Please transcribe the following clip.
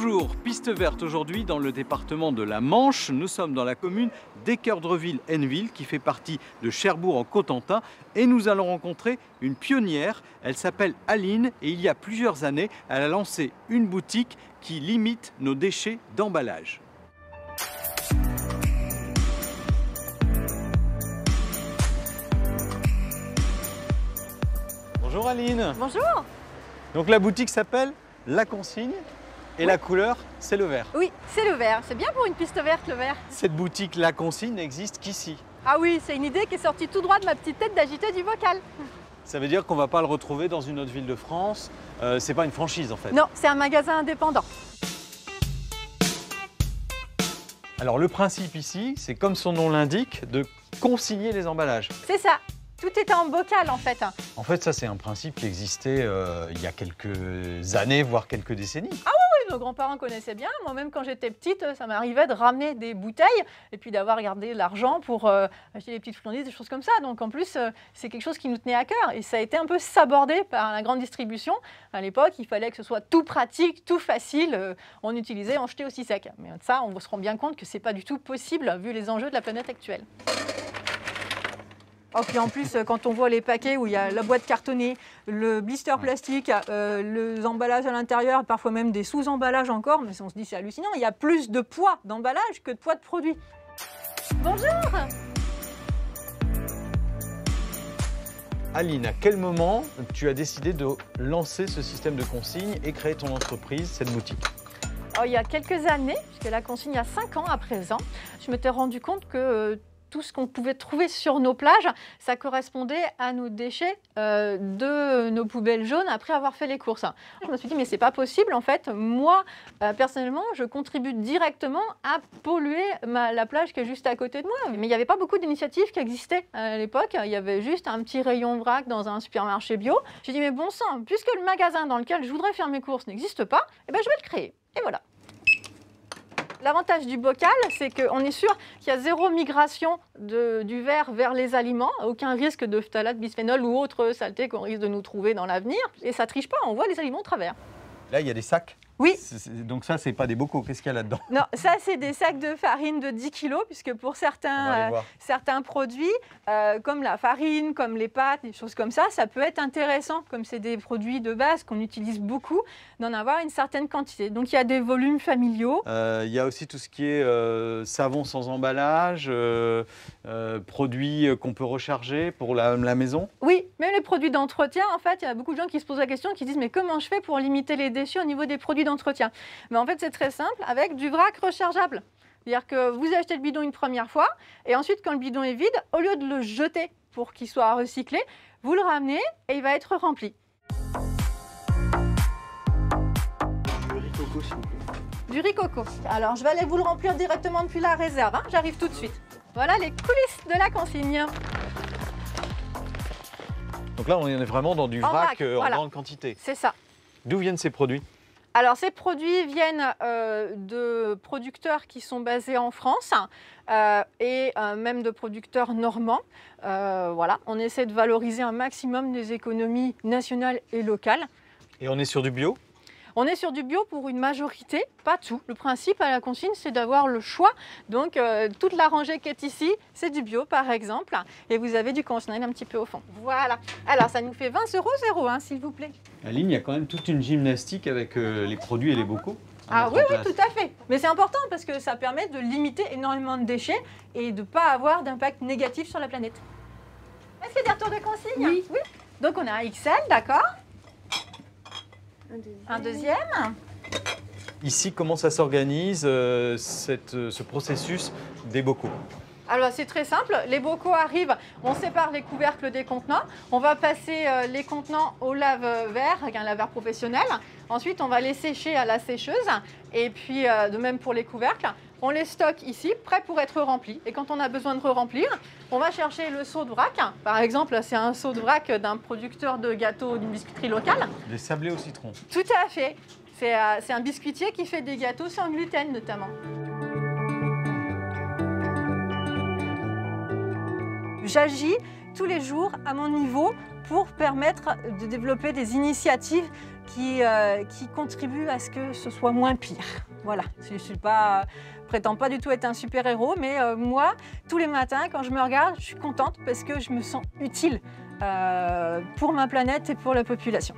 Bonjour, piste verte aujourd'hui dans le département de la Manche. Nous sommes dans la commune d'Équeurdreville-Henneville qui fait partie de Cherbourg en Cotentin et nous allons rencontrer une pionnière. Elle s'appelle Aline et il y a plusieurs années, elle a lancé une boutique qui limite nos déchets d'emballage. Bonjour Aline. Bonjour. Donc la boutique s'appelle La Consigne et la couleur c'est le vert. Oui, c'est le vert. C'est bien pour une piste verte le vert. Cette boutique La Consigne n'existe qu'ici. Ah oui, c'est une idée qui est sortie tout droit de ma petite tête d'agiter du bocal. Ça veut dire qu'on ne va pas le retrouver dans une autre ville de France. C'est pas une franchise en fait. Non, c'est un magasin indépendant. Alors le principe ici, c'est comme son nom l'indique, de consigner les emballages. C'est ça. Tout était en bocal en fait. En fait, ça c'est un principe qui existait il y a quelques années, voire quelques décennies. Ah oui, nos grands-parents connaissaient bien. Moi-même quand j'étais petite, ça m'arrivait de ramener des bouteilles et puis d'avoir gardé l'argent pour acheter des petites friandises, des choses comme ça. Donc en plus, c'est quelque chose qui nous tenait à cœur. Et ça a été un peu sabordé par la grande distribution. À l'époque, il fallait que ce soit tout pratique, tout facile. On utilisait, on jetait aussi sec. Mais ça, on se rend bien compte que ce n'est pas du tout possible vu les enjeux de la planète actuelle. Oh, puis en plus, quand on voit les paquets où il y a la boîte cartonnée, le blister plastique, les emballages à l'intérieur, parfois même des sous-emballages encore, mais on se dit c'est hallucinant, il y a plus de poids d'emballage que de poids de produit. Bonjour. Aline, à quel moment tu as décidé de lancer ce système de consigne et créer ton entreprise, cette boutique ? Oh, il y a quelques années, puisque la consigne il y a 5 ans à présent, je m'étais rendu compte que tout ce qu'on pouvait trouver sur nos plages, ça correspondait à nos déchets de nos poubelles jaunes après avoir fait les courses. Je me suis dit, mais c'est pas possible en fait. Moi, personnellement, je contribue directement à polluer la plage qui est juste à côté de moi. Mais il n'y avait pas beaucoup d'initiatives qui existaient à l'époque. Il y avait juste un petit rayon vrac dans un supermarché bio. J'ai dit, mais bon sang, puisque le magasin dans lequel je voudrais faire mes courses n'existe pas, eh ben, je vais le créer. Et voilà. L'avantage du bocal, c'est qu'on est sûr qu'il y a zéro migration du verre vers les aliments, aucun risque de phtalate, bisphénol ou autre saleté qu'on risque de nous trouver dans l'avenir. Et ça ne triche pas, on voit les aliments au travers. Là, il y a des sacs. Oui. Donc ça, c'est pas des bocaux. Qu'est-ce qu'il y a là-dedans? Non, ça, c'est des sacs de farine de 10 kg, puisque pour certains produits, comme la farine, comme les pâtes, des choses comme ça peut être intéressant, comme c'est des produits de base qu'on utilise beaucoup, d'en avoir une certaine quantité. Donc, il y a des volumes familiaux. Il y a aussi tout ce qui est savon sans emballage, produits qu'on peut recharger pour la maison. Oui, même les produits d'entretien, en fait, il y a beaucoup de gens qui se posent la question, qui disent « mais comment je fais pour limiter les déchets au niveau des produits d'entretien ?» Mais en fait, c'est très simple, avec du vrac rechargeable. C'est-à-dire que vous achetez le bidon une première fois, et ensuite, quand le bidon est vide, au lieu de le jeter pour qu'il soit recyclé, vous le ramenez et il va être rempli. Du riz coco, s'il vous plaît. Du riz coco. Alors, je vais aller vous le remplir directement depuis la réserve, hein. J'arrive tout de suite. Voilà les coulisses de la consigne. Donc là, on est vraiment dans du vrac en grande quantité. C'est ça. D'où viennent ces produits? Alors, ces produits viennent de producteurs qui sont basés en France et même de producteurs normands. Voilà, on essaie de valoriser un maximum des économies nationales et locales. Et on est sur du bio? On est sur du bio pour une majorité, pas tout. Le principe à la consigne, c'est d'avoir le choix. Donc, toute la rangée qui est ici, c'est du bio, par exemple. Et vous avez du conventionnel un petit peu au fond. Voilà. Alors, ça nous fait 20,01 €, s'il vous plaît. Aline, il y a quand même toute une gymnastique avec les produits et les bocaux. Ah oui, oui, tout à fait. Mais c'est important parce que ça permet de limiter énormément de déchets et de ne pas avoir d'impact négatif sur la planète. Est-ce qu'il y a des retours de consigne? Oui. Oui. Donc, on a un XL, d'accord. Un deuxième. Ici, comment ça s'organise, ce processus des bocaux? Alors c'est très simple, les bocaux arrivent, on sépare les couvercles des contenants, on va passer les contenants au lave-verre avec un laveur professionnel, ensuite on va les sécher à la sécheuse et puis de même pour les couvercles, on les stocke ici, prêts pour être remplis. Et quand on a besoin de re-remplir, on va chercher le seau de vrac. Par exemple, c'est un seau de vrac d'un producteur de gâteaux d'une biscuiterie locale. Des sablés au citron. Tout à fait. C'est un biscuitier qui fait des gâteaux sans gluten notamment. J'agis tous les jours à mon niveau pour permettre de développer des initiatives qui contribuent à ce que ce soit moins pire. Voilà, je prétends pas du tout être un super-héros, mais moi, tous les matins, quand je me regarde, je suis contente parce que je me sens utile pour ma planète et pour la population.